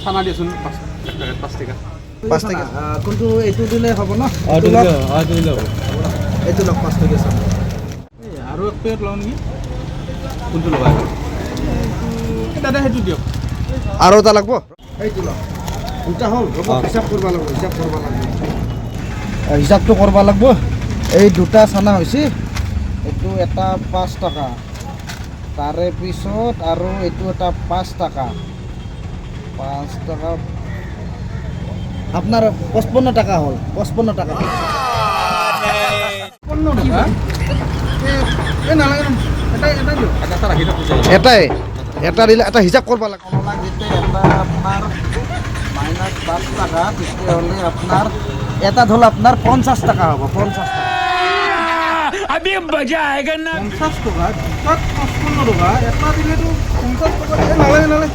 চানা দিয়েচোন 5 টাকা 5 টাকা কোনটো এইটো দিলে হ'ব ন এইটো দিলে এইটো লওক 5 টাকা চাম আৰু এক প্লেট লওঁ নেকি কোনটো ল'বা দাদা সেইটো দিয়ক আৰু এটা লাগব এইটো লওক দুটা হ'ল হিচাপ কৰিব লাগিব হিচাপটো কৰিব লাগিব এই দুটা চানা হৈছে এইটো এটা 5 টাকা তাৰে পিছত আৰু এইটো এটা 5 টাকা আপনার 55 টাকা হল 55 টাকা এটাই এটা দিলে এটা হিসাব করবা লাগে আপনার -5 টাকা হলে আপনার এটা ধরলে আপনার 50 টাকা হবো 50 টাকা अभी मजा आएगा ना 50 টাকা 55 টাকা এটা দিলে তো 50 টাকা নালাগে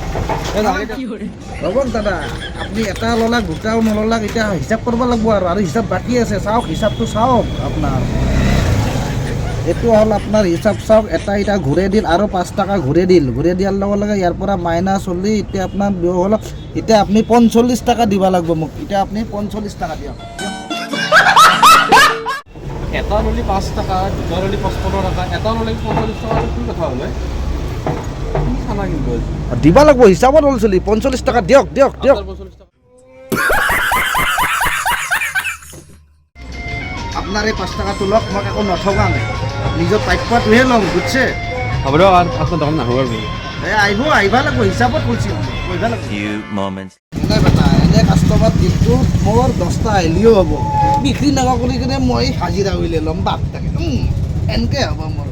রবন দাদা আপনি এটা ললাক দুটাও নললাক এটা হিসাব করব লাগবো আর হিসাব বাকি আছে চাওক হিসাবটো চাওক আপনার এটো হল আপনার হিসাব চাওক এটা ঘুরে দিল আর 5 টাকা ঘুরে দিয়ার লগে লগে ইয়ার পৰা মাইনাস হলি এটা আপনার বিয় হল এটা আপনি 45 টাকা দিবা লাগবো মোক এটা আপনি 45 টাকা দিয়ক এটা ললি 5 টাকা দুটা ললি 55 টাকা এটা ললি 45 টাকা কি কথা হলে খানা কিনব দিবা লাগবো হিসাবত হল চলি 45 টাকা দিয়ক আপনার এই 5 টাকা তুলক মই একো নঠগাং নিজৰ প্ৰাপ্যটোহে লম বুঝছে হ'ব দিয়ক আৰু আপোনাৰ দোকান নাহো আৰু আহিবা লাগবো হিচাপত কৈছি কইবা লাগবো Few moments. এনে বেটা এনে কাষ্টমাৰ দিনটো মোৰ 10টা আহিলেও হ'ব বিক্ৰী নকৰা কৰি কিনে মই হাজিৰা উলিয়াই ল'ম বাপ তাকে এনকে হ'ব মোৰ